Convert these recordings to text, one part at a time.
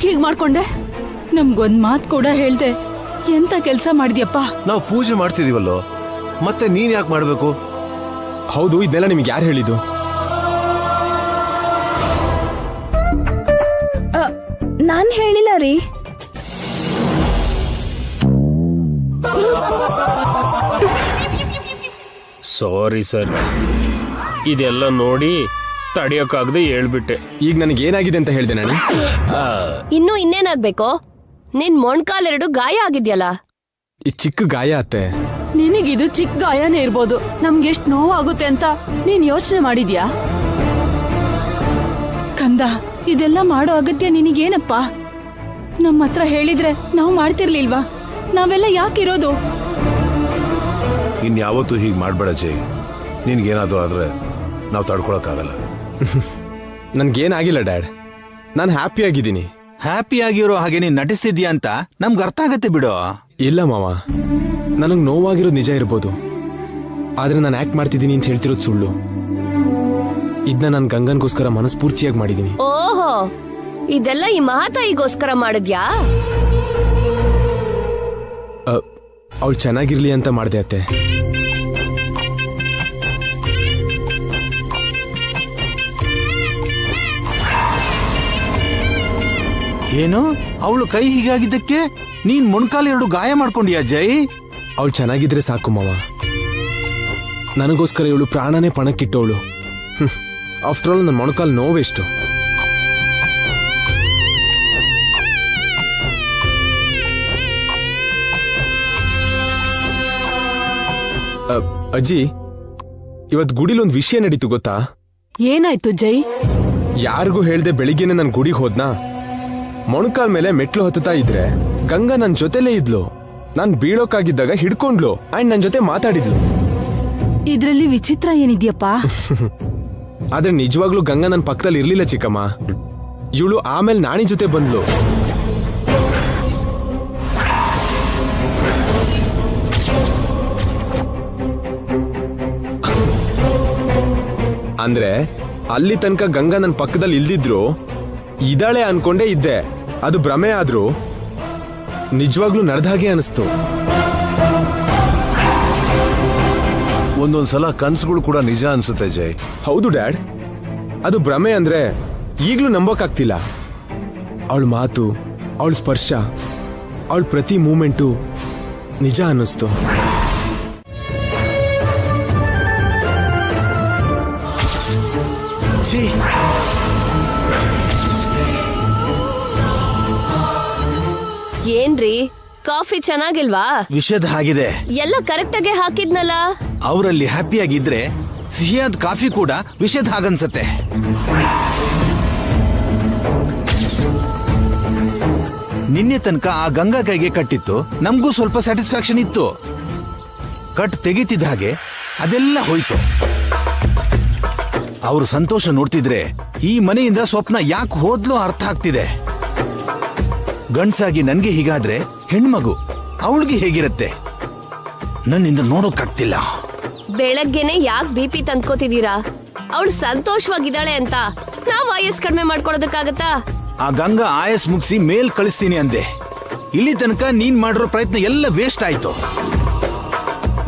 ಯಾಕೆ ಹೀಗ್ ಮಾಡ್ಕೊಂಡೆ? ನಮ್ಗೊಂದ್ ಮಾತ್ ಕೂಡ ಹೇಳ್ದೆ ಎಂತ ಕೆಲ್ಸ ಮಾಡಿದ್ಯಪ್ಪ? ನಾವು ಪೂಜೆ ಮಾಡ್ತಿದೀವಲ್ಲೋ, ಮತ್ತೆ ನೀನ್ ಯಾಕೆ ಮಾಡ್ಬೇಕು? ಹೌದು, ಇದನ್ನೆಲ್ಲ ನಿಮ್ಗೆ ಯಾರು ಹೇಳಿದ್ದು? ನಾನ್ ಹೇಳಿಲ್ಲ ರೀ. ಸಾರಿ ಸರ್, ಇದೆಲ್ಲ ನೋಡಿ ತಡಿಯೋಕ್ಕಾಗದೆ ಹೇಳ್ಬಿಟ್ಟೆ. ಈಗ ನನಗೆ ಏನಾಗಿದೆ ಅಂತ ಹೇಳ್ದೆ ನಾನು? ಇನ್ನು ಇನ್ನೇನಾಗ್ಬೇಕು? ನಿನ್ ಮೊಣ್ಕಾಲೆರಡು ಗಾಯ ಆಗಿದ್ಯಲ್ಲ. ಈ ಚಿಕ್ಕ ಗಾಯ ಅತ್ತೆ. ನಿನಗಿದು ಚಿಕ್ಕ ಗಾಯನೇ ಇರ್ಬೋದು, ನಮ್ಗೆ ಎಷ್ಟ್ ನೋವಾಗುತ್ತೆ ಅಂತ ನೀನ್ ಯೋಚನೆ ಮಾಡಿದ್ಯಾ? ಕಂದ, ಇದೆಲ್ಲ ಮಾಡೋ ಅಗತ್ಯ ನಿನಗೇನಪ್ಪ? ನಮ್ಮ ಹತ್ರ ಹೇಳಿದ್ರೆ ನಾವು ಮಾಡ್ತಿರ್ಲಿಲ್ವಾ? ನಾವೆಲ್ಲ ಯಾಕಿರೋದು? ಇನ್ಯಾವತ್ತೂ ಹೀಗೆ ಮಾಡ್ಬೇಡ ಜೈ. ನಿನ್ಗೇನಾದ್ರೂ ಆದ್ರೆ ನಾವು ತಡ್ಕೊಳಕ್ಕಾಗಲ್ಲ. ನನ್ಗೇನಾಗಿಲ್ಲ ಡ್ಯಾಡ್, ನಾನು ಹ್ಯಾಪಿ ಆಗಿದ್ದೀನಿ. ಹ್ಯಾಪಿ ಆಗಿರೋ ಹಾಗೆ ನೀನ್ ನಟಿಸ್ತಿದ್ಯಾ ಅಂತ ನಮ್ಗೆ ಅರ್ಥ ಆಗತ್ತೆ ಬಿಡು. ಇಲ್ಲ ಮಾವ, ನನಗ್ ನೋವಾಗಿರೋದು ನಿಜ ಇರ್ಬೋದು, ಆದ್ರೆ ನಾನು ಆಕ್ಟ್ ಮಾಡ್ತಿದ್ದೀನಿ ಅಂತ ಹೇಳ್ತಿರೋದು ಸುಳ್ಳು. ಇದನ್ನ ನಾನು ಗಂಗನ್ಗೋಸ್ಕರ ಮನಸ್ಫೂರ್ತಿಯಾಗಿ ಮಾಡಿದ್ದೀನಿ. ಓಹೋ, ಇದೆಲ್ಲ ಈ ಮಹಾತಾಯಿಗೋಸ್ಕರ ಮಾಡಿದ್ಯಾ? ಅವಳು ಚೆನ್ನಾಗಿರ್ಲಿ ಅಂತ ಮಾಡ್ದೆ ಅತ್ತೆ. ಏನು, ಅವಳು ಕೈ ಹೀಗಾಗಿದ್ದಕ್ಕೆ ನೀನ್ ಮೊಣ್ಕಾಲೆರಡು ಗಾಯ ಮಾಡ್ಕೊಂಡ್ಯಾ ಜೈ? ಅವಳು ಚೆನ್ನಾಗಿದ್ರೆ ಸಾಕು ಮಾವ. ನನಗೋಸ್ಕರ ಇವಳು ಪ್ರಾಣನೇ ಪಣಕ್ಕಿಟ್ಟವಳು. ಆಫ್ಟರ್ ಆಲ್ ನನ್ನ ಮೊಣಕಾಲು ನೋವೆಷ್ಟು. ಅಜ್ಜಿ, ಇವತ್ ಗುಡಿಲಿ ಒಂದು ವಿಷಯ ನಡೀತು ಗೊತ್ತಾ? ಏನಾಯ್ತು ಜೈ? ಯಾರಿಗೂ ಹೇಳ್ದೆ ಬೆಳಿಗ್ಗೆನೆ ನನ್ ಗುಡಿಗೆ ಹೋದ್ನಾ. ಮೊಣಕಾಲ್ ಮೇಲೆ ಮೆಟ್ಲು ಹತ್ತುತ್ತಾ ಇದ್ರೆ ಗಂಗಾ ನನ್ ಜೊತೆಲೇ ಇದ್ಲು. ನಾನ್ ಬೀಳೋಕಾಗಿದ್ದಾಗ ಹಿಡ್ಕೊಂಡ್ಲು ಅಂಡ್ ನನ್ ಜೊತೆ ಮಾತಾಡಿದ್ಲು. ಇದ್ರಲ್ಲಿ ವಿಚಿತ್ರ ಏನಿದ್ಯಪ್ಪ? ಆದ್ರೆ ನಿಜವಾಗ್ಲೂ ಗಂಗಾ ನನ್ ಪಕ್ಕದಲ್ಲಿ ಇರ್ಲಿಲ್ಲ ಚಿಕ್ಕಮ್ಮ. ಇವಳು ಆಮೇಲೆ ನಾಣಿ ಜೊತೆ ಬಂದ್ಲು. ಅಂದ್ರೆ ಅಲ್ಲಿ ತನಕ ಗಂಗಾ ನನ್ ಪಕ್ಕದಲ್ಲಿ ಇಲ್ದಿದ್ರು ಇದಾಳೆ ಅನ್ಕೊಂಡೇ ಇದ್ದೆ. ಅದು ಭ್ರಮೆ ಆದ್ರೂ ನಿಜವಾಗ್ಲೂ ನಡೆದ ಹಾಗೆ ಅನಿಸ್ತು. ಒಂದೊಂದ್ಸಲ ಕನ್ಸುಗಳು ಕೂಡ ನಿಜ ಅನ್ಸುತ್ತೆ ಜೈ. ಹೌದು ಡ್ಯಾಡ್, ಅದು ಭ್ರಮೆ ಅಂದ್ರೆ ಈಗ್ಲೂ ನಂಬೋಕಾಗ್ತಿಲ್ಲ. ಅವಳ ಮಾತು, ಅವಳ ಸ್ಪರ್ಶ, ಅವಳ ಪ್ರತಿ ಮೂಮೆಂಟು ನಿಜ ಅನ್ನಿಸ್ತು. ಏನ್ರಿ, ಕಾಫಿ ಚೆನ್ನಾಗಿಲ್ವಾ? ವಿಷದ ಹಾಗಿದೆ. ಎಲ್ಲ ಕರೆಕ್ಟ್ ಆಗಿ ಹಾಕಿದ್ನಲ್ಲ. ಅವರಲ್ಲಿ ಹ್ಯಾಪಿಯಾಗಿದ್ರೆ ಸಿಹಿಯಾದ ಕಾಫಿ ಕೂಡ ವಿಷದ ಹಾಗನ್ಸತ್ತೆ. ನಿನ್ನೆ ತನಕ ಆ ಗಂಗಾ ಕೈಗೆ ಕಟ್ಟಿತ್ತು, ನಮಗೂ ಸ್ವಲ್ಪ ಸ್ಯಾಟಿಸ್ಫ್ಯಾಕ್ಷನ್ ಇತ್ತು. ಕಟ್ ತೆಗಿತಿದ್ದ ಹಾಗೆ ಅದೆಲ್ಲ ಹೋಯ್ತು. ಅವರು ಸಂತೋಷ ನೋಡ್ತಿದ್ರೆ ಈ ಮನೆಯಿಂದ ಸ್ವಪ್ನ ಯಾಕೆ ಹೋದ್ಲೋ ಅರ್ಥ ಆಗ್ತಿದೆ. ಗಂಡ್ಸಾಗಿ ನನ್ಗೆ ಹೀಗಾದ್ರೆ ಹೆಣ್ಮಗು ಅವಳಿಗೆ ಹೇಗಿರತ್ತೆ? ನನ್ನಿಂದ ನೋಡೋಕ್ಕಾಗ್ತಿಲ್ಲ. ಬೆಳಗ್ಗೆನೆ ಯಾಕೆ BP ತಂದ್ಕೋತಿದೀರಾ? ಅವಳು ಸಂತೋಷವಾಗಿದ್ದಾಳೆ ಅಂತ ನಾವ್ ಆಯಸ್ ಕಡಿಮೆ ಮಾಡ್ಕೊಳ್ಳೋದಕ್ಕಾಗತ್ತಾ? ಆ ಗಂಗಾ ಆಯಸ್ ಮುಗಿಸಿ ಮೇಲ್ ಕಳಿಸ್ತೀನಿ ಅಂದೆ. ಇಲ್ಲಿ ತನಕ ನೀನ್ ಮಾಡಿರೋ ಪ್ರಯತ್ನ ಎಲ್ಲ ವೇಸ್ಟ್ ಆಯ್ತು.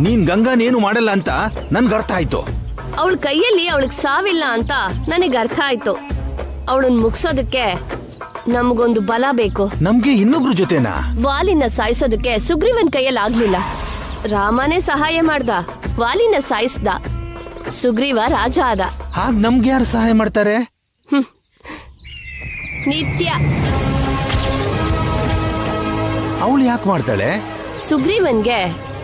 ನೀನ್ ಗಂಗಾನೇನು ಮಾಡಲ್ಲ ಅಂತ ನನ್ಗೆ ಅರ್ಥ ಆಯ್ತು. ಅವಳ ಕೈಯಲ್ಲಿ ಅವಳಿಗೆ ಸಾವಿಲ್ಲ ಅಂತ ನನಗೆ ಅರ್ಥ ಆಯ್ತು. ಅವಳನ್ನ ಮುಗಿಸೋದಕ್ಕೆ ನಮಗೊಂದು ಬಲ ಬೇಕು. ನಮ್ಗೆ ಇನ್ನೊಬ್ರು ಜೊತೆನಾ? ವಾಲಿನ ಸಾಯಿಸೋದಕ್ಕೆ ಸುಗ್ರೀವನ್ ಕೈಯಲ್ಲಿ ಆಗ್ಲಿಲ್ಲ. ರಾಮನೇ ಸಹಾಯ ಮಾಡ್ದ, ವಾಲಿನ ಸಾಯಿಸ್ದ. ಸುಗ್ರೀವ ರಾಜ ಆದ. ಹಾಗ್ ನಮ್ಗೆ ಯಾರು ಸಹಾಯ ಮಾಡ್ತಾರೆ? ನಿತ್ಯ. ಅವಳು ಯಾಕೆ ಮಾಡ್ತಾಳೆ? ಸುಗ್ರೀವನ್ಗೆ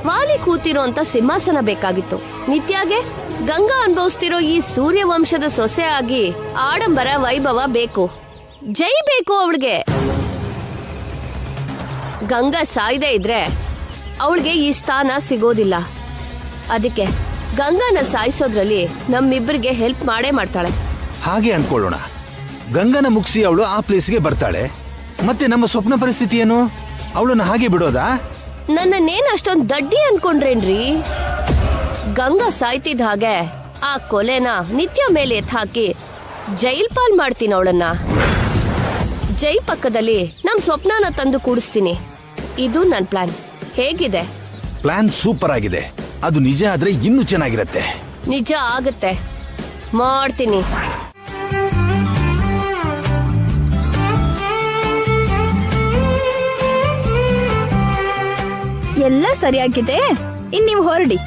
ವಾಲಿ ಕೂತಿರೋ ಅಂತ ಸಿಂಹಾಸನ ಬೇಕಾಗಿತ್ತು. ನಿತ್ಯಾಗೆ ಗಂಗಾ ಅನುಭವಿಸ್ತಿರೋ ಈ ಸೂರ್ಯವಂಶದ ಸೊಸೆ ಆಗಿ ಆಡಂಬರ ವೈಭವ ಬೇಕು. ಜೈ ಬೇಕು ಅವಳಿಗೆ. ಗಂಗಾ ಸಾಯ್ದೇ ಇದ್ರೆ ಅವಳಿಗೆ ಈ ಸ್ಥಾನ ಸಿಗೋದಿಲ್ಲ. ಅದಕ್ಕೆ ಗಂಗಾನ ಸಾಯಿಸೋದ್ರಲ್ಲಿ ನಮ್ಮಿಬ್ಬರಿಗೆ ಹೆಲ್ಪ್ ಮಾಡೇ ಮಾಡ್ತಾಳೆ. ಹಾಗೆ ಅನ್ಕೊಳ್ಳೋಣ. ಗಂಗನ ಮುಗಿಸಿ ಅವಳು ಆ ಪ್ಲೇಸ್ಗೆ ಬರ್ತಾಳೆ. ಮತ್ತೆ ನಮ್ಮ ಸ್ವಪ್ನ ಪರಿಸ್ಥಿತಿ ಏನು? ಅವಳನ್ನ ಹಾಗೆ ಬಿಡೋದಾ? ನನ್ನನ್ನೇನ್ ಅಷ್ಟೊಂದ್ ದಡ್ಡಿ ಅನ್ಕೊಂಡ್ರೇನ್ರಿ? ಗಂಗಾ ಸಾಯ್ತಿದ್ದ ಹಾಗೆ ಆ ಕೊಲೆನ ನಿತ್ಯ ಮೇಲೆ ಎತ್ ಹಾಕಿ ಜೈಲ್ ಪಾಲ್ ಮಾಡ್ತೀನಿ ಅವಳನ್ನ. ಜೈ ಪಕ್ಕದಲ್ಲಿ ನಮ್ ಸ್ವಪ್ನನ ತಂದು ಕೂಡಿಸ್ತೀನಿ. ಇದು ನನ್ ಪ್ಲಾನ್. ಹೇಗಿದೆ? ಪ್ಲಾನ್ ಸೂಪರ್ ಆಗಿದೆ. ಅದು ನಿಜ ಆದ್ರೆ ಇನ್ನೂ ಚೆನ್ನಾಗಿರತ್ತೆ. ನಿಜ ಆಗತ್ತೆ, ಮಾಡ್ತೀನಿ. ಎಲ್ಲ ಸರಿಯಾಗಿದೆ. ಇನ್ ನೀವು ಹೊರಡಿ.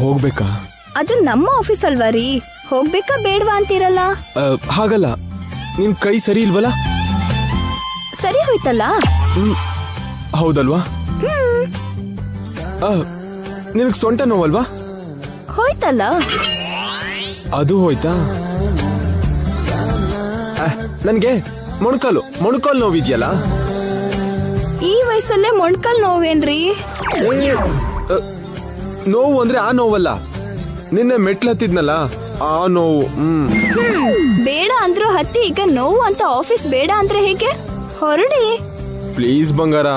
ಹೋಗ್ಬೇಕಾ? ಅದು ನಮ್ಮ ಆಫೀಸ್ ಅಲ್ವಾ ರೀ, ಹೋಗ್ಬೇಕಾ ಬೇಡವಾ ಅಂತೀರಲ್ಲ? ಹಾಗಲ್ಲ, ನಿನ್ ಕೈ ಸರಿ ಇಲ್ವಲ್ಲ? ಸರಿ ಹೋಯ್ತಲ್ಲ. ಹೌದಲ್ವಾ? ನಿನಗ್ ಸೊಂಟ ನೋವಲ್ವಾ? ಹೋಯ್ತಲ್ಲ. ಅದು ಹೋಯ್ತಾ? ನನ್ಗೆ ಮೊಣಕಾಲು ನೋವಿದ್ಯಲ್ಲ. ಈ ವಯಸ್ಸಲ್ಲೇ ಮೊಣ್ಕಲ್ ನೋವೇನ್ರಿ? ನೋವು ಅಂದ್ರೆ ಆ ನೋವಲ್ಲ, ನಿನ್ನೆ ಮೆಟ್ಲು ಹತ್ತಿದ್ನಲ್ಲ ಆ ನೋವು. ಬೇಡ ಅಂದ್ರೂ ಹತ್ತಿ. ಈಗ ನೋವು ಅಂತ ಆಫೀಸ್ ಬೇಡ ಅಂದ್ರೆ ಹೇಗೆ? ಹೊರಡಿ ಪ್ಲೀಸ್ ಬಂಗಾರ,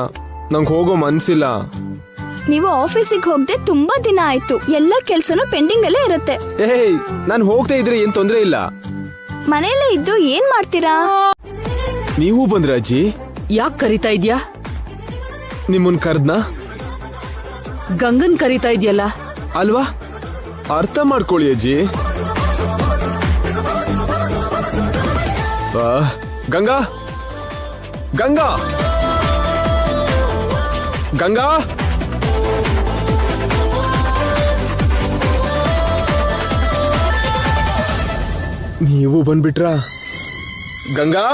ನಂಗೆ ಹೋಗೋ ಮನ್ಸಿಲ್ಲ. ನೀವು ಆಫೀಸಿಗೆ ಹೋಗದೆ ತುಂಬಾ ದಿನ ಆಯ್ತು. ಎಲ್ಲ ಕೆಲ್ಸನೂ ಪೆಂಡಿಂಗ್ ಅಲ್ಲೇ ಇರುತ್ತೆ. ಏಯ್, ನಾನು ಹೋಗ್ತಾ ಇದ್ರೆ ಏನ್ ತೊಂದ್ರೆ ಇಲ್ಲ. ಮನೇಲೆ ಇದ್ದು ಏನ್ ಮಾಡ್ತೀರಾ? ನೀವು ಬಂದ್ರ ಅಜ್ಜಿ? ಯಾಕೆ ಕರಿತಾ ಇದ್ಯಾ? ನಿಮ್ಮನ್ ಕರ್ದ್ನಾ? ಗಂಗನ್ ಕರಿತಾ ಇದ್ಯಲ್ಲ. ಅಲ್ವಾ? ಅರ್ಥ ಮಾಡ್ಕೊಳ್ಳಿ ಅಜ್ಜಿ. ಗಂಗಾ ಗಂಗಾ ಗಂಗಾ, ನೀವು ಬಂದ್ಬಿಟ್ರಾ? ಗಂಗಾ,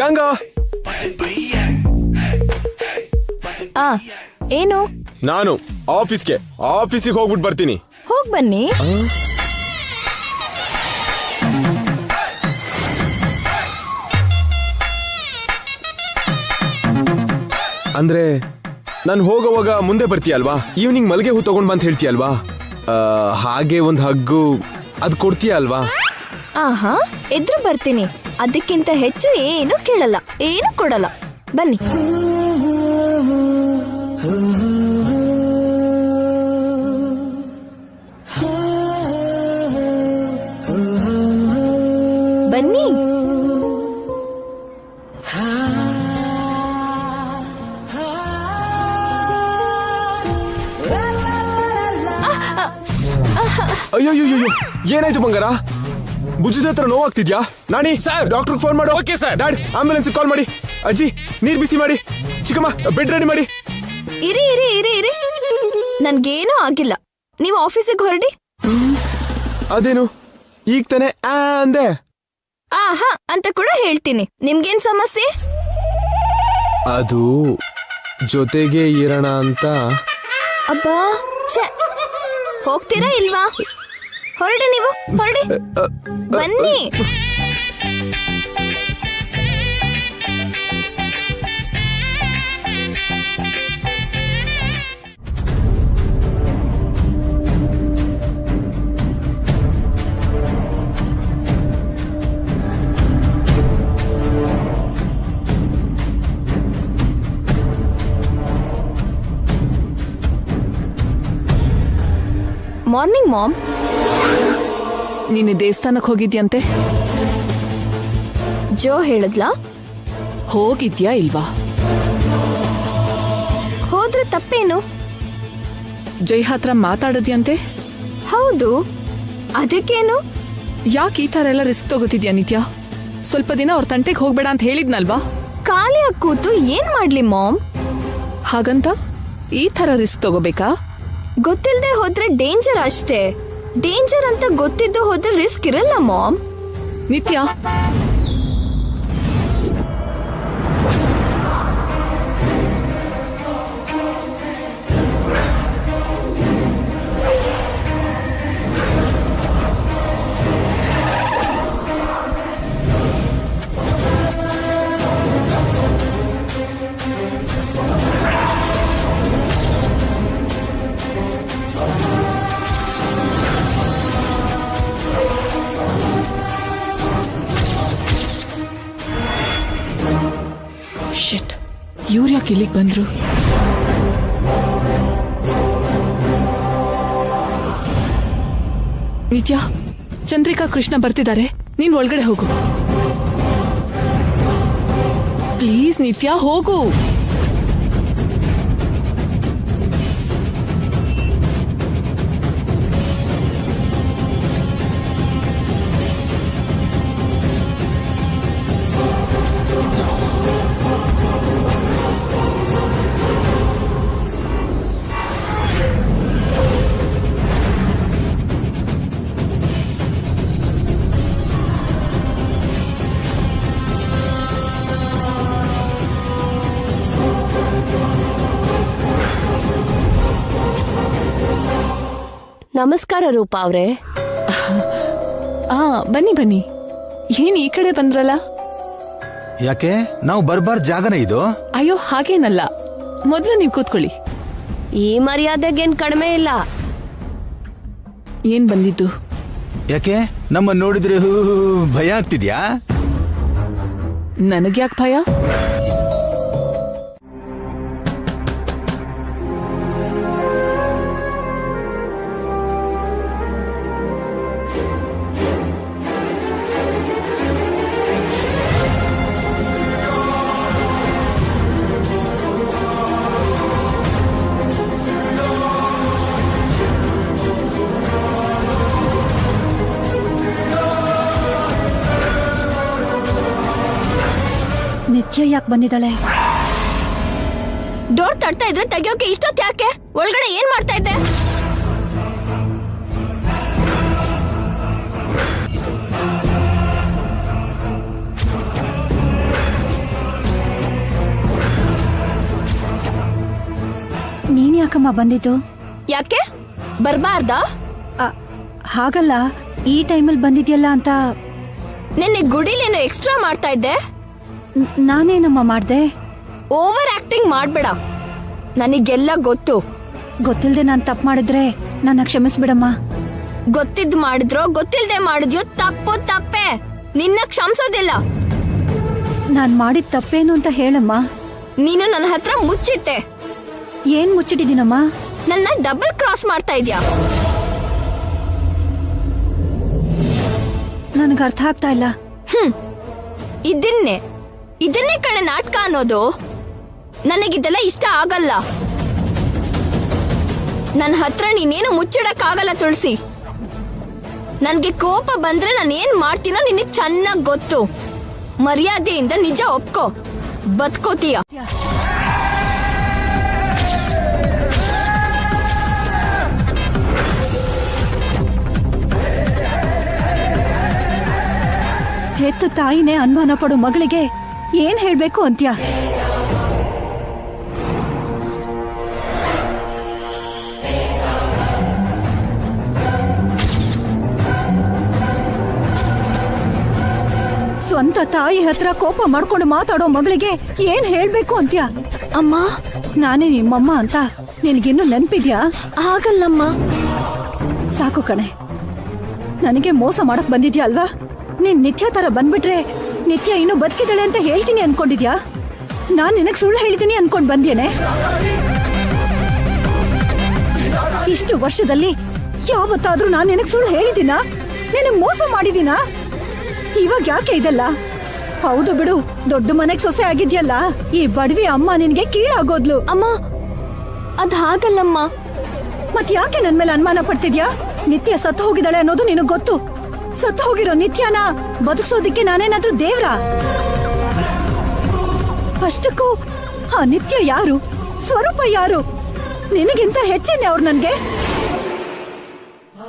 ಗಂಗಾ. ಏನು? ನಾನು ಆಫೀಸಿಗೆ ಹೋಗ್ಬಿಟ್ಟು ಬರ್ತೀನಿ. ಹೋಗ್ ಬನ್ನಿ. ಅಂದ್ರೆ ನಾನು ಹೋಗೋವಾಗ ಮುಂದೆ ಬರ್ತೀಯಲ್ವಾ? ಈವ್ನಿಂಗ್ ಮಲ್ಗೆ ಹೂ ತಗೊಂಡ್ ಬಂತ ಹೇಳ್ತೀಯಲ್ವಾ? ಹಾಗೆ ಒಂದ್ ಹಗ್ಗು ಅದ್ ಕೊಡ್ತೀಯ ಅಲ್ವಾ? ಆಹಾ, ಎದ್ರು ಬರ್ತೀನಿ. ಅದಕ್ಕಿಂತ ಹೆಚ್ಚು ಏನು ಕೇಳಲ್ಲ, ಏನು ಕೊಡಲ್ಲ. ಬನ್ನಿ. ಬನ್ನಿ. ಅಯ್ಯೋ, ಏನಾಯ್ತು ಬಂಗಾರ? ಭುಜದ ಹತ್ರ ನೋವಾಗ್ತಿದ್ಯಾ? ನಾನಿ ಸರ್, ಡಾಕ್ಟರ್ ಫೋನ್ ಮಾಡು. Okay sir. ಡ್ಯಾಡ್, ಆಂಬ್ಯುಲೆನ್ಸ್ ಕಾಲ್ ಮಾಡಿ. ಅಜ್ಜಿ, ನೀರ್ ಬಿಸಿ ಮಾಡಿ. ಚಿಕ್ಕಮ್ಮ, ಬೆಡ್ ರೆಡಿ ಮಾಡಿ. ಇರಿ. ನನ್ಗೇನೂ ಆಗಿಲ್ಲ. ನೀವು ಆಫೀಸಿಗೆ ಹೊರಡಿ. ಅದೇನು ಈಗ ತಾನೆ ಅಂದೆ? ಆಹಾ ಅಂತ ಕೂಡ ಹೇಳ್ತೀನಿ. ನಿಮ್ಗೇನ್ ಸಮಸ್ಯೆ? ಅದು ಜೊತೆಗೆ ಇರೋಣ ಅಂತ. ಅಬ್ಬಾ, ಹೋಗ್ತೀರಾ ಇಲ್ವಾ? ಹೊರಡಿ, ನೀವು ಹೊರಡಿ. ಬನ್ನಿ. Morning mom. ನೀನು ದೇವಸ್ಥಾನಕ್ಕೆ ಹೋಗಿದ್ಯಂತೆ? ಜೋ ಹೇಳಿದ್ಲಾ? ಹೋಗಿದ್ಯಾ ಇಲ್ವಾ? ಹೋದ್ರೆ ತಪ್ಪೇನು? ಜೈ ಹತ್ರ ಮಾತಾಡೋದ್ಯಂತೆ? ಹೌದು, ಅದಕ್ಕೇನು? ಯಾಕೆ ಈ ತರ ಎಲ್ಲ ರಿಸ್ಕ್ ತಗೋತಿದ್ಯಾ ನಿತ್ಯ? ಸ್ವಲ್ಪ ದಿನ ಅವ್ರ ತಂಟೆಗೆ ಹೋಗ್ಬೇಡ ಅಂತ ಹೇಳಿದ್ನಲ್ವಾ? ಖಾಲಿಯಾಗಿ ಕೂತು ಏನ್ ಮಾಡ್ಲಿ ಮಾಮ್? ಹಾಗಂತ ಈ ತರ ರಿಸ್ಕ್ ತಗೋಬೇಕಾ? ಗೊತ್ತಿಲ್ಲದೆ ಹೋದ್ರೆ ಡೇಂಜರ್ ಅಷ್ಟೇ. ಡೇಂಜರ್ ಅಂತ ಗೊತ್ತಿದ್ದು ಹೋದ್ರೆ ರಿಸ್ಕ್ ಇರಲ್ಲ ಮಾಮ್. ನಿತ್ಯ, ಶಿಟ್, ಇವ್ರು ಯಾಕೆ ಇಲ್ಲಿಗೆ ಬಂದ್ರು? ನಿತ್ಯ, ಚಂದ್ರಿಕಾ ಕೃಷ್ಣ ಬರ್ತಿದ್ದಾರೆ, ನೀನ್ ಒಳಗಡೆ ಹೋಗು. ಪ್ಲೀಸ್ ನಿತ್ಯ, ಹೋಗು. ನಮಸ್ಕಾರ ರೂಪಾ ಅವ್ರೆ. ಬನ್ನಿ ಬನ್ನಿ. ಏನ್ ಈ ಕಡೆ ಬಂದ್ರಲ್ಲ? ಯಾಕೆ ನಾವು ಬರ್ಬಾರ್ ಜಾಗನ ಇದು? ಅಯ್ಯೋ ಹಾಗೇನಲ್ಲ, ಮೊದ್ಲು ನೀವು ಕೂತ್ಕೊಳ್ಳಿ. ಈ ಮರ್ಯಾದೆಗೇನ್ ಕಡಿಮೆ ಇಲ್ಲ. ಏನ್ ಬಂದಿದ್ದು? ಯಾಕೆ ನಮ್ಮ ನೋಡಿದ್ರೆ ಭಯ ಆಗ್ತಿದ್ಯಾ? ನನಗ್ಯಾಕ್ ಭಯ? ನಿತ್ಯ ಯಾಕೆ ಬಂದಿದ್ದಾಳೆ? ಡೋರ್ ತಡ್ತಾ ಇದ್ರೆ ತೆಗಿಯೋಕೆ ಇಷ್ಟೊತ್ತು ಯಾಕೆ? ಒಳಗಡೆ ಏನ್ ಮಾಡ್ತಾ ಇದ್ದೆ? ನೀನ್ ಯಾಕಮ್ಮ ಬಂದಿದ್ದು? ಯಾಕೆ ಬರ್ಬಾರ್ದಾ? ಹಾಗಲ್ಲ, ಈ ಟೈಮಲ್ಲಿ ಬಂದಿದ್ಯಲ್ಲ ಅಂತ. ನಿನ್ನೆ ಗುಡಿಲೇನು ಎಕ್ಸ್ಟ್ರಾ ಮಾಡ್ತಾ ಇದ್ದೆ? ನಾನೇನಮ್ಮ ಮಾಡ್ದೆ? ಓವರ್ ಆಕ್ಟಿಂಗ್ ಮಾಡ್ಬೇಡ, ನನಗೆಲ್ಲ ಗೊತ್ತು. ಗೊತ್ತಿಲ್ದೆ ನಾನ್ ತಪ್ಪು ಮಾಡಿದ್ರೆ ನನ್ನ ಕ್ಷಮಿಸ್ಬಿಡಮ್ಮ. ಗೊತ್ತಿದ್ ಮಾಡಿದ್ರೋ ಗೊತ್ತಿಲ್ದೆ ಮಾಡಿದ್ಯೋ ತಪ್ಪು ತಪ್ಪೆ, ನಿನ್ನ ಕ್ಷಮಿಸೋದಿಲ್ಲ. ನಾನ್ ಮಾಡಿದ ತಪ್ಪೇನು ಅಂತ ಹೇಳಮ್ಮ. ನೀನು ನನ್ನ ಹತ್ರ ಮುಚ್ಚಿಟ್ಟೆ. ಏನ್ ಮುಚ್ಚಿಟ್ಟಿದ್ದೀನಮ್ಮ? ನನ್ನ ಡಬಲ್ ಕ್ರಾಸ್ ಮಾಡ್ತಾ ಇದ್ಯಾ? ನನಗೆ ಅರ್ಥ ಆಗ್ತಾ ಇಲ್ಲ. ಇದನ್ನೇ ಕಣೆ ನಾಟಕ ಅನ್ನೋದು. ನನಗಿದೆಲ್ಲ ಇಷ್ಟ ಆಗಲ್ಲ. ನನ್ನ ಹತ್ರ ನೀನೇನು ಮುಚ್ಚಿಡಕ್ಕಾಗಲ್ಲ ತುಳಸಿ. ನನ್ಗೆ ಕೋಪ ಬಂದ್ರೆ ನಾನು ಏನ್ ಮಾಡ್ತೀನೋ ನಿನಗೆ ಚೆನ್ನಾಗ್ ಗೊತ್ತು. ಮರ್ಯಾದೆಯಿಂದ ನಿಜ ಒಪ್ಕೋ, ಬದುಕೋತೀಯ. ಹೆತ್ತ ತಾಯಿನೇ ಅನುಮಾನ ಪಡೋ ಮಗಳಿಗೆ ಏನ್ ಹೇಳ್ಬೇಕು ಅಂತ್ಯ? ಸ್ವಂತ ತಾಯಿ ಹತ್ರ ಕೋಪ ಮಾಡ್ಕೊಂಡು ಮಾತಾಡೋ ಮಗಳಿಗೆ ಏನ್ ಹೇಳ್ಬೇಕು ಅಂತ್ಯ? ಅಮ್ಮ, ನಾನೇ ನಿಮ್ಮಮ್ಮ ಅಂತ ನಿನಗಿನ್ನೂ ನೆನ್ಪಿದ್ಯಾ? ಆಗಲ್ಲಮ್ಮ. ಸಾಕು ಕಣೆ, ನನಗೆ ಮೋಸ ಮಾಡಕ್ ಬಂದಿದ್ಯಾ ಅಲ್ವಾ? ನೀನ್ ನಿತ್ಯ ತರ ಬಂದ್ಬಿಟ್ರೆ ನಿತ್ಯ ಇನ್ನು ಬದುಕಿದ್ದಾಳೆ ಅಂತ ಹೇಳ್ತೀನಿ ಅನ್ಕೊಂಡಿದ್ಯಾ? ನಾನ್ ನಿನಗ್ ಸುಳ್ಳು ಹೇಳಿದ್ದೀನಿ ಅನ್ಕೊಂಡ್ ಬಂದೇನೆ. ಇಷ್ಟು ವರ್ಷದಲ್ಲಿ ಯಾವತ್ತಾದ್ರೂ ನಾನ್ ನಿನಗ್ ಸುಳ್ಳು ಹೇಳಿದ್ದೀನಾ? ನಿನಗ್ ಮೋಸ ಮಾಡಿದೀನಾ? ಇವಾಗ ಯಾಕೆ ಇದೆಲ್ಲ? ಹೌದು ಬಿಡು, ದೊಡ್ಡ ಮನೆಗ್ ಸೊಸೆ ಆಗಿದ್ಯಲ್ಲ, ಈ ಬಡವಿ ಅಮ್ಮ ನಿನ್ಗೆ ಕೀಳಾಗೋದ್ಲು. ಅಮ್ಮ, ಅದ್ ಹಾಗಲ್ಲಮ್ಮ. ಮತ್ ಯಾಕೆ ನನ್ ಮೇಲೆ ಅನುಮಾನ ಪಡ್ತಿದ್ಯಾ? ನಿತ್ಯ ಸತ್ತು ಹೋಗಿದ್ದಾಳೆ ಅನ್ನೋದು ನಿನಗ್ ಗೊತ್ತು. ಸತ್ತು ಹೋಗಿರೋ ನಿತ್ಯನ ಬದುಕ್ಸೋದಿಕ್ಕೆ ನಾನೇನಾದ್ರೂ ದೇವ್ರ? ಅಷ್ಟಕ್ಕೂ ಆ ನಿತ್ಯ ಯಾರು? ಸ್ವರೂಪ ಯಾರು? ನಿನಗಿಂತ ಹೆಚ್ಚೇನೆ ಅವ್ರು ನನ್ಗೆ.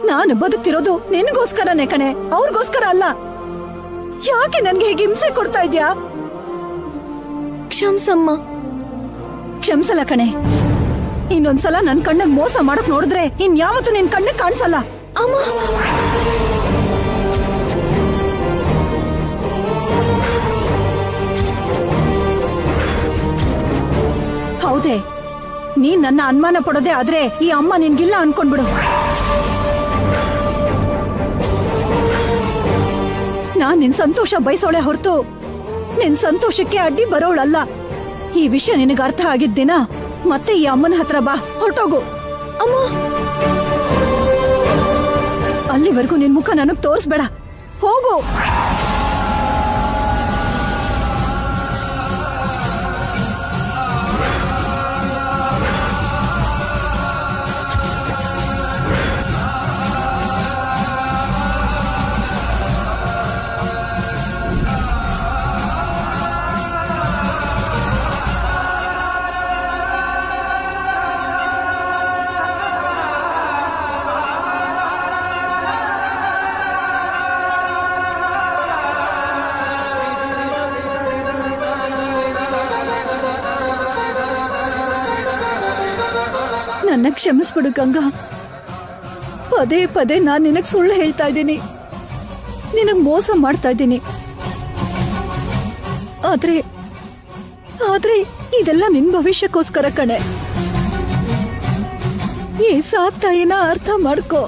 ನಾನು ಬದುಕ್ತಿರೋದು ನಿನಗೋಸ್ಕರನೇ ಕಣೆ, ಅವ್ರಿಗೋಸ್ಕರ ಅಲ್ಲ. ಯಾಕೆ ನನ್ಗೆ ಹೀಗೆ ಹಿಂಸೆ ಕೊಡ್ತಾ ಇದ್ಯಾ? ಕ್ಷಮ್ಸಮ್ಮ. ಕ್ಷಮ್ಸಲ್ಲ ಕಣೆ. ಇನ್ನೊಂದ್ಸಲ ನನ್ ಕಣ್ಣಿಗೆ ಮೋಸ ಮಾಡಕ್ ನೋಡಿದ್ರೆ ಇನ್ಯಾವತ್ತೂ ನಿನ್ ಕಣ್ಣಿಗೆ ಕಾಣಿಸಲ್ಲ. ಅಮ್ಮ, ಹೌದೇ, ನೀನ್ ನನ್ನ ಅನುಮಾನ ಪಡೋದೇ ಆದ್ರೆ ಈ ಅಮ್ಮ ನಿನ್ಗಿಲ್ಲ ಅನ್ಕೊಂಡ್ಬಿಡು. ನಾನ್ ನಿನ್ ಸಂತೋಷ ಬಯಸೋಳೆ ಹೊರತು ನಿನ್ ಸಂತೋಷಕ್ಕೆ ಅಡ್ಡಿ ಬರೋಳಲ್ಲ. ಈ ವಿಷಯ ನಿನಗೆ ಅರ್ಥ ಆಗಿದ್ದಿನ ಮತ್ತೆ ಈ ಅಮ್ಮನ ಹತ್ರ ಬಾ, ಹೊರಟೋಗು. ಅಮ್ಮ, ಅಲ್ಲಿವರೆಗೂ ನಿನ್ ಮುಖ ನನಗ್ ತೋರಿಸ್ಬೇಡ. ಹೋಗು. ನನ್ನ ಕ್ಷಮಿಸ್ಬಿಡು ಗಂಗಾ. ಪದೇ ಪದೇ ನಾನ್ ನಿನಗ್ ಸುಳ್ಳು ಹೇಳ್ತಾ ಇದ್ದೀನಿ, ನಿನಗ್ ಮೋಸ ಮಾಡ್ತಾ ಇದ್ದೀನಿ. ಆದ್ರೆ ಆದ್ರೆ ಇದೆಲ್ಲ ನಿನ್ ಭವಿಷ್ಯಕ್ಕೋಸ್ಕರ ಕಣೆ. ಈ ಸಾಕ್ತಾಯಿನ ಅರ್ಥ ಮಾಡ್ಕೋ.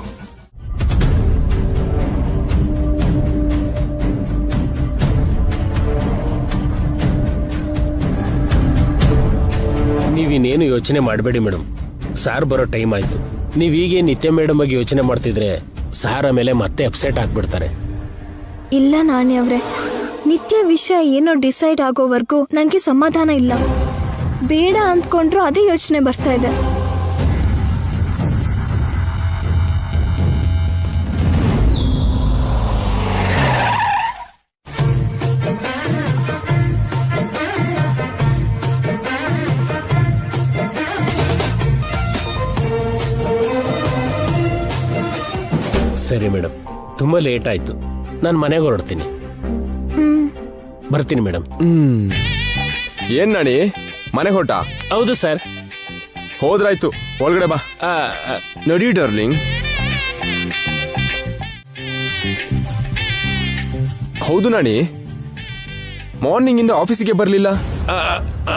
ನೀವಿನ್ನೇನು ಯೋಚನೆ ಮಾಡಬೇಡಿ ಮೇಡಮ್. ಸಾರ್ ಬರೋ ಟೈಮ್ ಆಯ್ತು. ನೀವೀಗೆ ನಿತ್ಯ ಮೇಡಮ್ ಬಗ್ಗೆ ಯೋಚನೆ ಮಾಡ್ತಿದ್ರೆ ಸಾರ್ ಆಮೇಲೆ ಮತ್ತೆ ಅಪ್ಸೆಟ್ ಆಗ್ಬಿಡ್ತಾರೆ. ಇಲ್ಲ ನಾಣಿ ಅವ್ರೆ, ನಿತ್ಯ ವಿಷಯ ಏನೋ ಡಿಸೈಡ್ ಆಗೋವರೆಗೂ ನನಗೆ ಸಮಾಧಾನ ಇಲ್ಲ. ಬೇಡ ಅಂದ್ಕೊಂಡ್ರು ಅದೇ ಯೋಚನೆ ಬರ್ತಾ ಇದೆ. ಸರಿ ಮೇಡಮ್, ತುಂಬಾ ಲೇಟ್ ಆಯ್ತು. ನಾನು ಮನೆಗೆ ಹೊರಡ್ತೀನಿ. ಬರ್ತೀನಿ ಮೇಡಮ್. ಏನ್ ನಾಣಿ ಮನೆಗೆ ಹೊರಟ? ಹೌದು ಸರ್. ಹೋದ್ರಾಯ್ತು, ಒಳಗಡೆ ಬಾ. ನಡಿ ಡಾರ್ಲಿಂಗ್. ಹೌದು ನಾಣಿ, ಮಾರ್ನಿಂಗ್ ಇಂದ ಆಫೀಸಿಗೆ ಬರ್ಲಿಲ್ಲ.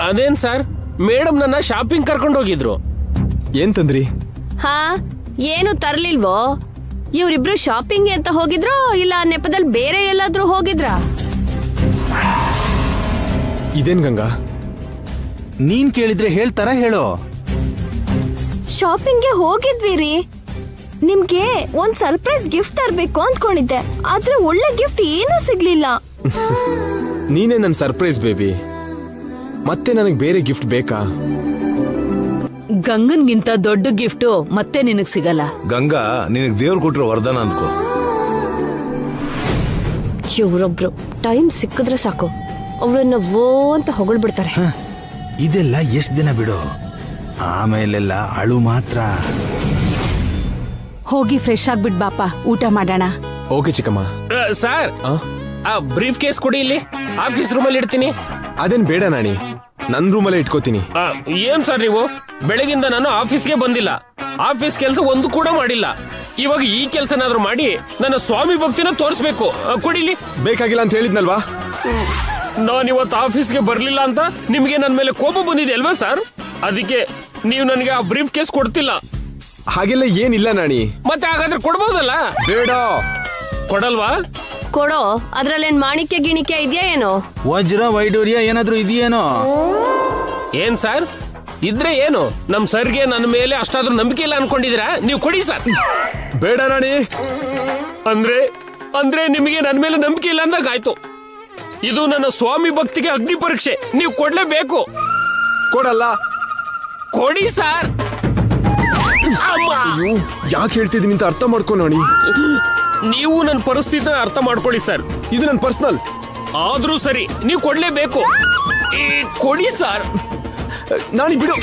ಅದೇನ್ ಸರ್, ಮೇಡಮ್ ನನ್ನ ಶಾಪಿಂಗ್ ಕರ್ಕೊಂಡು ಹೋಗಿದ್ರು. ಏನ್ ತಂದ್ರಿ? ಹಾ, ಏನು ತರ್ಲಿಲ್ವೋ? ಇವ್ರಿಬ್ರು ಶಾಪಿಂಗ್ ಅಂತ ಹೋಗಿದ್ರೋ ಇಲ್ಲ ನೆಪದಲ್ಲಿ ಬೇರೆ ಎಲ್ಲಾದ್ರೂ ಹೋಗಿದ್ರಾ? ಇದೇನ್ ಗಂಗಾ? ನೀನ್ ಕೇಳಿದ್ರೆ ಹೇಳ್ತಾರ? ಹೇಳೋ. ಶಾಪಿಂಗ್ಗೆ ಹೋಗಿದ್ವಿ ರೀ. ನಿಮ್ಗೆ ಒಂದ್ ಸರ್ಪ್ರೈಸ್ ಗಿಫ್ಟ್ ತರ್ಬೇಕು ಅಂದ್ಕೊಂಡಿದ್ದೆ, ಆದ್ರೆ ಒಳ್ಳೆ ಗಿಫ್ಟ್ ಏನೂ ಸಿಗ್ಲಿಲ್ಲ. ನೀನೇ ನನ್ ಸರ್ಪ್ರೈಸ್ ಬೇಬಿ. ಮತ್ತೆ ನನಗ್ ಬೇರೆ ಗಿಫ್ಟ್ ಬೇಕಾ? ಗಂಗನ್ಗಿಂತ ದೊಡ್ಡ ಗಿಫ್ಟ್ ಮತ್ತೆ ನಿನಗ್ ಸಿಗಲ್ಲ. ಗಂಗಾ ನಿನಗ್ ದೇವ್ರು ಕೊಟ್ಟಿರೋ ವರದಾನ ಅಂದ್ಕೋ. ಇವ್ರೊಬ್ರು ಟೈಮ್ ಸಿಕ್ಕಿದ್ರೆ ಸಾಕು ಅವಳನ್ನ ಓ ಅಂತ ಹೊಗಳ್ಬಿಡ್ತಾರೆ. ಇದೆಲ್ಲ ಎಷ್ಟ್ ದಿನ ಬಿಡು, ಆಮೇಲೆಲ್ಲ ಅಳು ಮಾತ್ರ. ಹೋಗಿ ಫ್ರೆಶ್ ಆಗ್ಬಿಟ್ ಬಾಪ, ಊಟ ಮಾಡೋಣ. ಓಕೆ ಚಿಕ್ಕಮ್ಮ. ಸರ್, ಆ ಬ್ರೀಫ್ ಕೇಸ್ ಕೊಡಿ, ಇಲ್ಲಿ ಆಫೀಸ್ ರೂಮಲ್ಲಿ ಇಡ್ತೀನಿ. ಅದೇನ್ ಬೇಡ ನಾಣಿ, ನನ್ ರೂಮಲ್ಲೇ ಇಟ್ಕೋತೀನಿ. ಏನ್ ಸರ್ ನೀವು? ಬೆಳಗಿಂದ ನಾನು ಆಫೀಸ್ಗೆ ಬಂದಿಲ್ಲ, ಆಫೀಸ್ ಕೆಲಸ ಒಂದು ಕೂಡ ಮಾಡಿಲ್ಲ. ಇವಾಗ ಈ ಕೆಲಸನಾದ್ರೂ ಮಾಡಿ ನನ್ನ ಸ್ವಾಮಿ ಭಕ್ತಿನ ತೋರಿಸ್ಬೇಕು. ಕೊಡಿಲಿ. ಬೇಕಾಗಿಲ್ಲ ಅಂತ ಹೇಳಿದ್ನಲ್ವಾ? ನಾನಿವತ್ತು ಆಫೀಸ್ಗೆ ಬರ್ಲಿಲ್ಲ ಅಂತ ನಿಮ್ಗೆ ನನ್ನ ಮೇಲೆ ಕೋಪ ಬಂದಿದೆ ಅಲ್ವಾ ಸರ್? ಅದಕ್ಕೆ ನೀವು ನನಗೆ ಆ ಬ್ರೀಫ್ ಕೇಸ್ ಕೊಡ್ತಿಲ್ಲ. ಹಾಗೆಲ್ಲ ಏನಿಲ್ಲ ನಾಣಿ. ಮತ್ತೆ ಹಾಗಾದ್ರೆ ಕೊಡ್ಬೋದಲ್ಲ? ಬೇಡ. ಕೊಡಲ್ವಾ? ಕೊಡೋ. ಅದ್ರಲ್ಲೇನ್ ಮಾಣಿಕ್ಯ ಗಿಣಿಕ್ಯ ಇದೆಯಾ ಏನೋ? ವಜ್ರ ವೈಡೂರ್ಯ ಏನಾದ್ರೂ ಇದೆಯೇನೋ? ಏನ್ ಸರ್ ಇದ್ರೆ ಏನು? ನಮ್ ಸರ್ಗೆ ನನ್ನ ಮೇಲೆ ಅಷ್ಟಾದ್ರೂ ನಂಬಿಕೆ ಇಲ್ಲ ಅನ್ಕೊಂಡಿದ್ದೀರಾ? ನೀವು ಕೊಡಿ ಸರ್. ಬೇಡ ನಾಣಿ. ಅಂದ್ರೆ ನಿಮಗೆ ನನ್ನ ಮೇಲೆ ನಂಬಿಕೆ ಇಲ್ಲ ಅಂದಾಗಾಯ್ತು. ಇದು ನನ್ನ ಸ್ವಾಮಿ ಭಕ್ತಿಗೆ ಅಗ್ನಿ ಪರೀಕ್ಷೆ. ನೀವು ಕೊಡ್ಲೇಬೇಕು. ಕೊಡಲ್ಲ. ಕೊಡಿ ಸರ್. ಅಯ್ಯೋ, ಯಾಕೆ ಹೇಳ್ತಿದ್ದೀನಿ ಅಂತ ಅರ್ಥ ಮಾಡ್ಕೊ ನಾಣಿ. ನೀವು ನನ್ನ ಪರಿಸ್ಥಿತಿನ ಅರ್ಥ ಮಾಡ್ಕೊಳ್ಳಿ ಸರ್. ಇದು ನನ್ನ ಪರ್ಸನಲ್. ಆದ್ರೂ ಸರಿ, ನೀವು ಕೊಡ್ಲೇಬೇಕು. ಕೊಡಿ ಸರ್. ನಾಣಿ ಬಿಡು.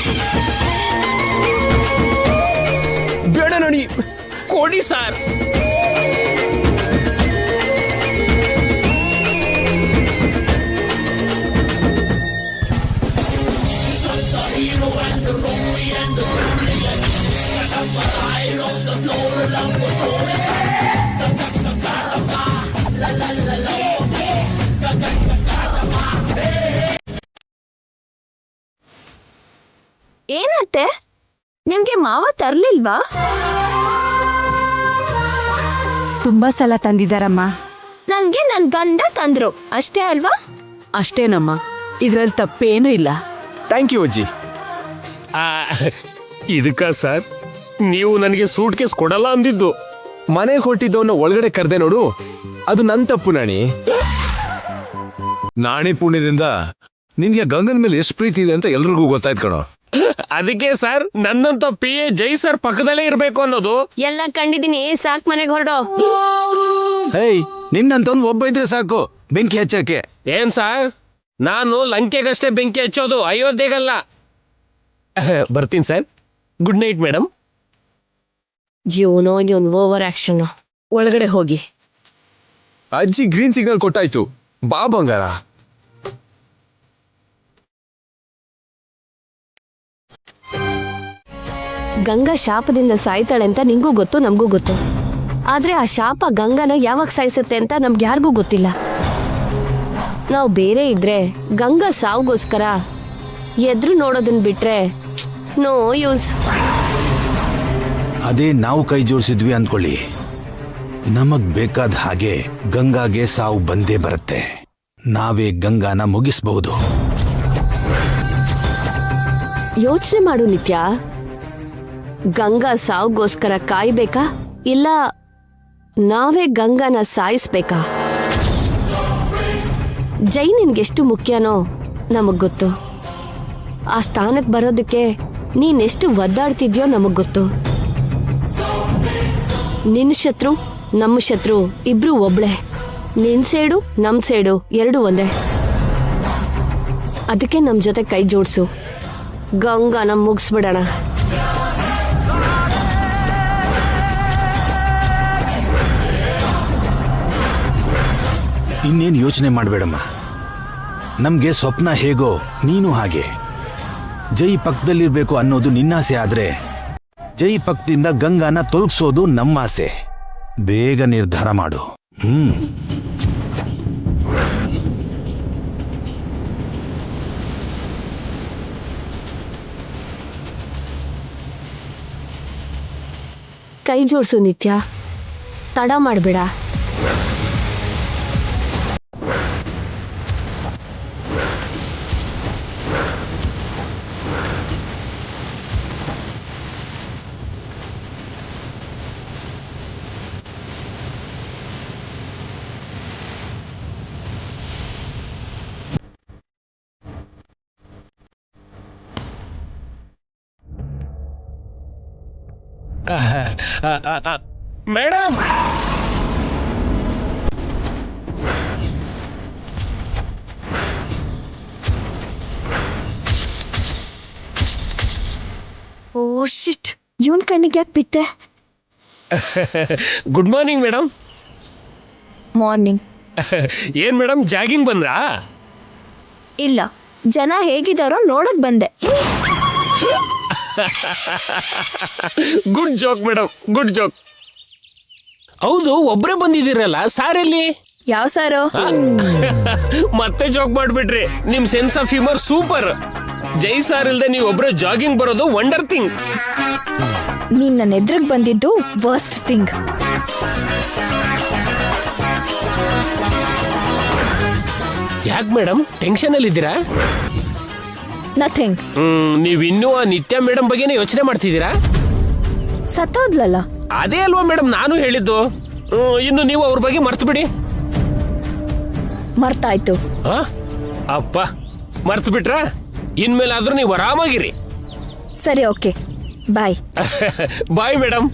ಬೇಡ ನಾಣಿ. ಕೊಡಿ ಸರ್. ಏನತ್ತೆ, ನಿಮ್ಗೆ ಮಾವ ತರ್ಲಿಲ್ವಾ? ತುಂಬಾ ಸಲ ತಂದಿದ್ದಾರಮ್ಮ. ನನ್ಗೆ ನನ್ ಗಂಡ ತಂದ್ರು ಅಷ್ಟೇ ಅಲ್ವಾ? ಅಷ್ಟೇನಮ್ಮ, ಇದ್ರಲ್ಲಿ ತಪ್ಪೇನೂ ಇಲ್ಲ. ಥ್ಯಾಂಕ್ ಯು ಅಜ್ಜಿ. ಇದಕ್ಕ ಸರ್ ನೀವು ನನಗೆ ಸೂಟ್ ಕೇಸ್ ಕೊಡಲ್ಲ ಅಂದಿದ್ದು? ಮನೆಗೆ ಹೊಟ್ಟಿದ್ದವನ್ನ ಒಳಗಡೆ ಕರ್ದೆ ನೋಡು, ಅದು ನನ್ ತಪ್ಪು ನಾಣಿ. ನಾಣಿ ಪುಣ್ಯದಿಂದ ನಿನ್ಗೆ ಗಂಗನ ಮೇಲೆ ಎಷ್ಟು ಪ್ರೀತಿ ಇದೆ ಅಂತ ಎಲ್ರಿಗೂ ಗೊತ್ತಾಯ್ತು ಕಣೋ. ಅದಕ್ಕೆ ಸರ್ ನನ್ನಂತ ಪಿ ಎ ಜೈ ಸರ್ ಪಕ್ಕದಲ್ಲೇ ಇರ್ಬೇಕು ಅನ್ನೋದು. ಎಲ್ಲ ಕಂಡಿದ್ದೀನಿ, ಸಾಕ್ ಮನೆಗೆ ಹೊರಡೋ. ಹೇಯ್, ನಿನ್ನಂತವ್ನು ಒಬ್ಬ ಇದ್ರೆ ಸಾಕು ಬೆಂಕಿ ಹಚ್ಚಕ್ಕೆ. ಏನ್ ಸರ್, ನಾನು ಲಂಕೆಗಷ್ಟೇ ಬೆಂಕಿ ಹಚ್ಚೋದು, ಅಯೋಧ್ಯೆಗಲ್ಲ. ಬರ್ತೀನಿ ಸರ್. Good night madam. ಇವನು ಓವರ್ ಆಕ್ಷನ್. ಒಳಗಡೆ ಹೋಗಿ. ಅಜ್ಜಿ ಗ್ರೀನ್ ಸಿಗ್ನಲ್ ಕೊಟ್ಟಾಯ್ತು, ಬಾ ಬಂಗಾರ. ಗಂಗಾ ಶಾಪದಿಂದ ಸಾಯ್ತಾಳೆ ಅಂತ ನಿಂಗೂ ಗೊತ್ತು, ನಮಗೂ ಗೊತ್ತು. ಆದ್ರೆ ಆ ಶಾಪ ಗಂಗಾನ ಯಾವಾಗ ಸಾಯಿಸುತ್ತೆ ಅಂತ ನಮ್ಗೆ ಯಾರಿಗೂ ಗೊತ್ತಿಲ್ಲ. ನಾವು ಬೇರೆ ಇದ್ರೆ ಗಂಗಾ ಸಾವುಗೋಸ್ಕರ ಎದ್ರು ನೋಡೋದನ್ನ ಬಿಟ್ರೆ ನೋ ಯೂಸ್. ಅದೇ ನಾವು ಕೈ ಜೋಡಿಸಿದ್ವಿ ಅಂದ್ಕೊಳ್ಳಿ, ನಮಗ್ ಬೇಕಾದ ಹಾಗೆ ಗಂಗಾಗೆ ಸಾವು ಬಂದೇ ಬರುತ್ತೆ. ನಾವೇ ಗಂಗಾನ ಮುಗಿಸಬಹುದು. ಯೋಚನೆ ಮಾಡು ನಿತ್ಯ, ಗಂಗಾ ಸಾವುಗೋಸ್ಕರ ಕಾಯ್ಬೇಕಾ ಇಲ್ಲ ನಾವೇ ಗಂಗಾನ ಸಾಯಿಸ್ಬೇಕಾ? ಜೈ ನಿನ್ಗೆಷ್ಟು ಮುಖ್ಯನೋ ನಮಗ್ ಗೊತ್ತು. ಆ ಸ್ಥಾನಕ್ಕೆ ಬರೋದಕ್ಕೆ ನೀನೆಷ್ಟು ಒದ್ದಾಡ್ತಿದ್ಯೋ ನಮಗ್ ಗೊತ್ತು. ನಿನ್ ಶತ್ರು ನಮ್ಮ ಶತ್ರು ಇಬ್ರು ಒಬ್ಳೆ. ನಿನ್ ಸೇಡು ನಮ್ ಸೇಡು ಎರಡು ಒಂದೇ. ಅದಕ್ಕೆ ನಮ್ ಜೊತೆ ಕೈ ಜೋಡ್ಸು, ಗಂಗಾನ ಮುಗಿಸ್ಬಿಡೋಣ. ಇನ್ನೇನು ಯೋಚನೆ ಮಾಡಬೇಡಮ್ಮ. ನಮ್ಗೆ ಸ್ವಪ್ನ ಹೇಗೋ ನೀನು ಹಾಗೆ. ಜೈ ಪಕ್ಕದಲ್ಲಿರ್ಬೇಕು ಅನ್ನೋದು ನಿನ್ನಾಸೆ ಆದ್ರೆ ಜೈ ಪಕ್ಕದಿಂದ ಗಂಗಾನ ತೊಲಗಿಸೋದು ನಮ್ಮಾಸೆ. ಬೇಗ ನಿರ್ಧಾರ ಮಾಡು. ಕೈ ಜೋಡ್ಸು ನಿತ್ಯ, ತಡ ಮಾಡಬೇಡ. ಮೇಡಮ್, ಓ ಶಿಟ್, ಇವನ್ ಕಣ್ಣಿಗೆ ಯಾಕೆ ಬಿತ್ತೆ? Good morning madam. ಮಾರ್ನಿಂಗ್. ಏನ್ ಮೇಡಮ್, ಜಾಗಿಂಗ್ ಬಂದ್ರಾ? ಇಲ್ಲ, ಜನ ಹೇಗಿದಾರೋ ನೋಡಕ್ ಬಂದೆ. Good joke madam, good joke. ಹೌದು, ಒಬ್ರೇ ಬಂದಿದ್ದೀರಲ್ಲ, ಸಾರೆಲ್ಲಿ? ಯಾವ ಸಾರು? ಮತ್ತೆ ಜೋಕ್ ಮಾಡ್ಬಿಟ್ರಿ. ನಿಮ್ sense of humour super. Jai sir ಇಲ್ದೆ ನೀವು ಒಬ್ರೇ ಜಾಗಿಂಗ್ ಬರೋದು ವಂಡರ್ ಥಿಂಗ್. ನೀನ್ ನನ್ನ ಎದುರಿಗೆ ಬಂದಿದ್ದು ವರ್ಸ್ಟ್ ಥಿಂಗ್. ಯಾಕೆ ಮೇಡಮ್, ಟೆನ್ಷನ್ ಅಲ್ಲಿ ಇದ್ದೀರಾ? ನಥಿಂಗ್. ನೀವ್ ಇನ್ನೂ ಆ ನಿತ್ಯ ಮೇಡಮ್ ಬಗ್ಗೆನೇ ಯೋಚನೆ ಮಾಡ್ತಿದ್ದೀರಾ? ಸತ್ತೋದ್ಲಲ್ಲ. ಅದೇ ಅಲ್ವಾ ಮೇಡಮ್ ನಾನು ಹೇಳಿದ್ದು. ಇನ್ನು ನೀವು ಅವ್ರ ಬಗ್ಗೆ ಮರ್ತು ಬಿಡಿ. ಮರ್ತಾಯ್ತು. ಅಪ್ಪ, ಮರ್ತು ಬಿಟ್ರ? ಇನ್ಮೇಲಾದ್ರೂ ನೀವು ಆರಾಮಾಗಿರಿ. ಸರಿ, ಓಕೆ, ಬಾಯ್. Bye madam.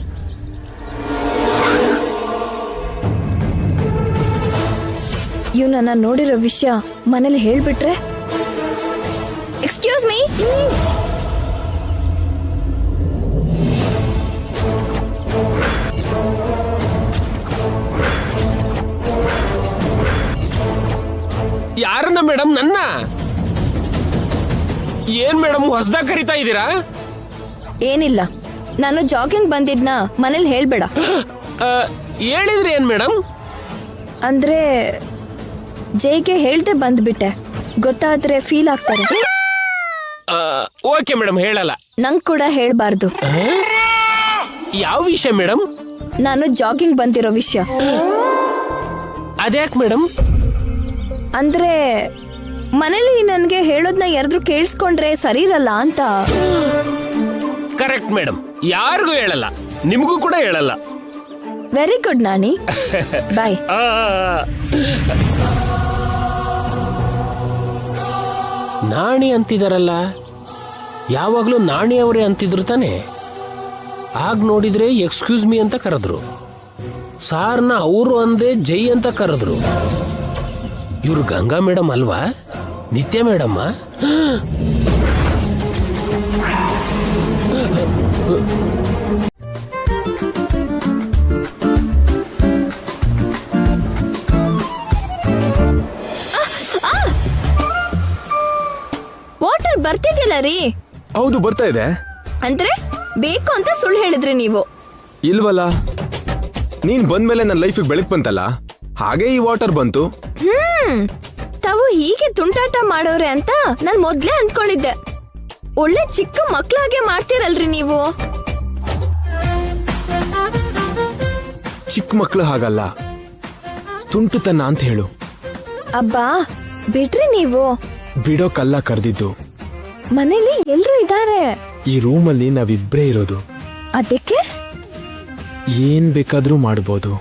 ಇವನನ್ನ ನೋಡಿರೋ ವಿಷಯ ಮನೇಲಿ ಹೇಳ್ಬಿಟ್ರೆ? Excuse me. ಯಾರನ್ನ ಮೇಡಮ್? ನನ್ನ? ಏನ್ ಮೇಡಮ್ ಹೊಸದಾಗ ಕರಿತಾ ಇದ್ದೀರಾ? ಏನಿಲ್ಲ, ನಾನು ಜಾಗಿಂಗ್ ಬಂದಿದ್ನ ಮನೇಲಿ ಹೇಳ್ಬೇಡ. ಹೇಳಿದ್ರಿ ಏನ್ ಮೇಡಮ್? ಅಂದ್ರೆ ಜೈಗೆ ಹೇಳ್ದೆ ಬಂದ್ಬಿಟ್ಟೆ. ಗೊತ್ತಾದ್ರೆ ಫೀಲ್ ಆಗ್ತಾರೆ. ಓಕೆ ಮೇಡಮ್, ಹೇಳಲ್ಲ. ನಂಗ್ ಕೂಡ ಹೇಳ್ಬಾರ್ದು. ಯಾವ ವಿಷಯ ಮೇಡಮ್? ನಾನು ಜಾಗಿಂಗ್ ಬಂದಿರೋ ವಿಷಯ. ಅದ್ಯಾಕ್ ಮೇಡಮ್? ಅಂದ್ರೆ ಮನೇಲಿ ನನ್ಗೆ ಹೇಳೋದ್ನ ಯಾರಾದ್ರೂ ಕೇಳಿಸ್ಕೊಂಡ್ರೆ ಸರಿ ಇರಲ್ಲ ಅಂತ. ಕರೆಕ್ಟ್ ಮೇಡಮ್, ಯಾರಿಗೂ ಹೇಳಲ್ಲ, ನಿಮಗೂ ಕೂಡ ಹೇಳಲ್ಲ. Very good Nani. Bye. Nani ಅಂತಿದಾರಲ್ಲ, ಯಾವಾಗ್ಲೂ ನಾಣಿ ಅವರೇ ಅಂತಿದ್ರು ತಾನೆ. ಆಗ ನೋಡಿದ್ರೆ ಎಕ್ಸ್ಕ್ಯೂಸ್ ಮೀ ಅಂತ ಕರೆದ್ರು, ಸಾರ್ನ ಅವರು ಅಂದೆ ಜೈ ಅಂತ ಕರೆದ್ರು. ಇವ್ರು ಗಂಗಾ ಮೇಡಮ್ ಅಲ್ವಾ? ನಿತ್ಯ ಮೇಡಮ್ಮ? ವಾಟರ್ ಬರ್ತಿದ್ಯಲ್ಲ ರೀ. ಹೌದು, ಬರ್ತಾ ಇದೆ. ಅಂದ್ರೆ ಬೇಕು ಅಂತ ಸುಳ್ಳು ಹೇಳಿದ್ರಿ ನೀವು. ಇಲ್ವಲ್ಲ, ನೀನ್ ಬಂದ್ಮೇಲೆ ನನ್ನ ಲೈಫಿಗೆ ಬೆಳಕ್ ಬಂತಲ್ಲ, ಹಾಗೆ ಈ ವಾಟರ್ ಬಂತು. ತಾವು ಹೀಗೆ ತುಂಟಾಟ ಮಾಡೋರೆ ಅಂತ ನಾನ್ ಮೊದ್ಲೇ ಅನ್ಕೊಂಡಿದ್ದೆ. ಒಳ್ಳೆ ಚಿಕ್ಕ ಮಕ್ಳಾಗೆ ಮಾಡ್ತೀರಲ್ರಿ ನೀವು. ಚಿಕ್ಕ ಮಕ್ಳು ಹಾಗಲ್ಲ, ತುಂಟುತನ ಅಂತ ಹೇಳು. ಅಬ್ಬಾ ಬಿಡ್ರಿ ನೀವು. ಬಿಡೋಕಲ್ಲ ಕರ್ದಿದ್ದು. ಮನೇಲಿ ಎಲ್ರು ಇದಾರೆ. ಈ ರೂಮಲ್ಲಿ ನಾವಿಬ್ರೇ ಇರೋದು. ಅದಕ್ಕೆ ಏನ್ ಬೇಕಾದ್ರೂ ಮಾಡ್ಬೋದು.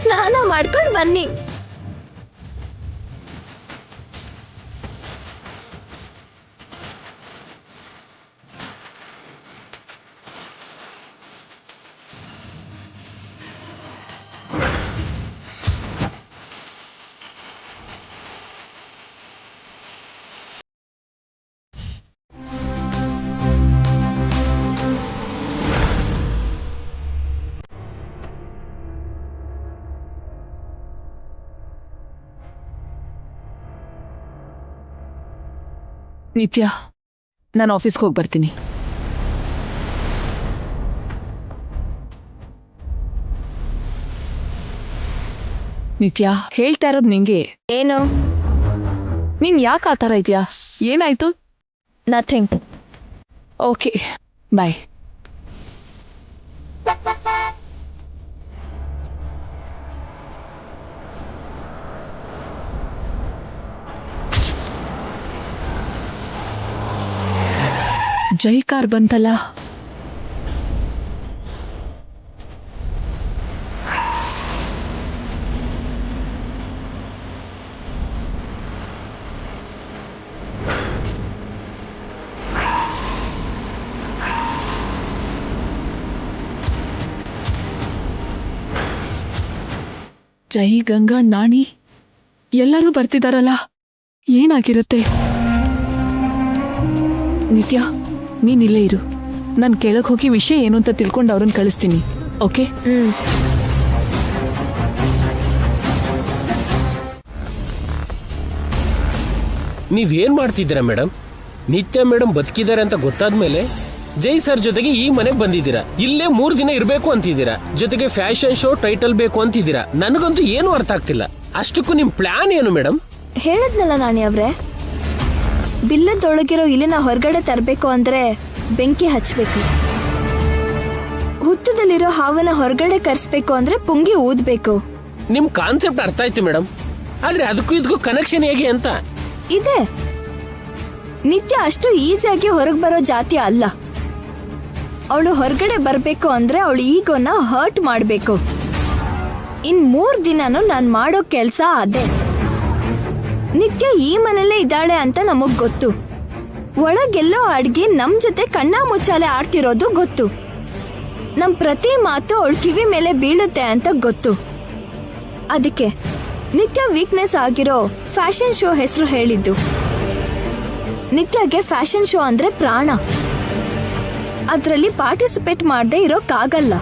ಸ್ನಾನ ಮಾಡ್ಕೊಂಡು ಬನ್ನಿ. ನಿತ್ಯ, ನಾನು ಆಫೀಸ್ಗೆ ಹೋಗಿ ಬರ್ತೀನಿ. ನಿತ್ಯ, ಹೇಳ್ತಾ ಇರೋದು ನಿಂಗೆ. ಏನು? ನೀನ್ ಯಾಕೆ ಆ ಥರ ಇದೆಯಾ? ಏನಾಯ್ತು? ನಥಿಂಗ್. ಓಕೆ, ಬಾಯ್. ಜೈ ಕಾರ್ ಬಂತಲ್ಲ. ಜೈ, ಗಂಗಾ, ನಾಣಿ ಎಲ್ಲರೂ ಬರ್ತಿದಾರಲ್ಲ, ಏನಾಗಿರುತ್ತೆ? ನಿತ್ಯ, ನೀನ್ ಇಲ್ಲೇ ಇರು. ನಾನು ಕೆಳಗೆ ಹೋಗಿ ವಿಷಯ ಏನು ಅಂತ ತಿಳ್ಕೊಂಡು ಅವ್ರನ್ನ ಕಳಿಸ್ತೀನಿ. ಓಕೆ? ನೀವೇನ್ ಮಾಡ್ತಿದ್ದೀರಾ ಮೇಡಮ್? ನಿತ್ಯ ಮೇಡಮ್ ಬದುಕಿದ್ದಾರೆ ಅಂತ ಗೊತ್ತಾದ್ಮೇಲೆ ಜೈ ಸರ್ ಜೊತೆಗೆ ಈ ಮನೆಗೆ ಬಂದಿದ್ದೀರಾ. ಇಲ್ಲೇ 3 ದಿನ ಇರಬೇಕು ಅಂತಿದ್ದೀರಾ. ಜೊತೆಗೆ ಫ್ಯಾಷನ್ ಶೋ ಟೈಟಲ್ ಬೇಕು ಅಂತಿದ್ದೀರಾ. ನನಗಂತೂ ಏನು ಅರ್ಥ ಆಗ್ತಿಲ್ಲ. ಅಷ್ಟಕ್ಕೂ ನಿಮ್ ಪ್ಲಾನ್ ಏನು ಮೇಡಮ್? ಹೇಳದ್ನಲ್ಲ ನಾಣಿ ಅವ್ರೆ, ಬಿಲ್ಲದೊಳಗಿರೋ ಇಲಿನ ಹೊರಗಡೆ ತರಬೇಕು ಅಂದ್ರೆ ಬೆಂಕಿ ಹಚ್ಚಬೇಕು. ಹುತ್ತದಲ್ಲಿರೋ ಹಾವನ್ನ ಹೊರಗಡೆ ಕರ್ಸ್ಬೇಕು ಅಂದ್ರೆ ಪುಂಗಿ ಊದ್ಬೇಕು. ನಿಮ್ ಕಾನ್ಸೆಪ್ಟ್ ಅರ್ಥ ಆಯ್ತು ಮೇಡಮ್, ಆದ್ರೆ ಅದಕ್ಕೂ ಇದಕ್ಕೂ ಕನೆಕ್ಷನ್ ಹೇಗೆ ಅಂತ. ಇದೆ. ನಿತ್ಯ ಅಷ್ಟು ಈಸಿಯಾಗಿ ಹೊರಗ್ ಬರೋ ಜಾತಿ ಅಲ್ಲ. ಅವಳು ಹೊರಗಡೆ ಬರ್ಬೇಕು ಅಂದ್ರೆ ಅವಳು ಈಗೋನ ಹರ್ಟ್ ಮಾಡ್ಬೇಕು. ಇನ್ 3 ದಿನಾನು ನಾನ್ ಮಾಡೋ ಕೆಲ್ಸ ಅದೇ. ನಿತ್ಯ ಈ ಮನೇಲೇ ಇದ್ದಾಳೆ ಅಂತ ನಮಗ್ ಗೊತ್ತು. ಒಳಗೆಲ್ಲೋ ಅಡ್ಗಿ ನಮ್ ಜೊತೆ ಕಣ್ಣ ಮುಚ್ಚಾಲೆ ಆಡ್ತಿರೋದು ಗೊತ್ತು. ನಮ್ ಪ್ರತಿ ಮಾತು ಅವಳ ಕಿವಿ ಮೇಲೆ ಬೀಳುತ್ತೆ ಅಂತ ಗೊತ್ತು. ಅದಕ್ಕೆ ನಿತ್ಯ ವೀಕ್ನೆಸ್ ಆಗಿರೋ ಫ್ಯಾಷನ್ ಶೋ ಹೆಸರು ಹೇಳಿದ್ದು. ನಿತ್ಯಗೆ ಫ್ಯಾಷನ್ ಶೋ ಅಂದ್ರೆ ಪ್ರಾಣ. ಅದ್ರಲ್ಲಿ ಪಾರ್ಟಿಸಿಪೇಟ್ ಮಾಡದೆ ಇರೋಕ್ಕಾಗಲ್ಲ.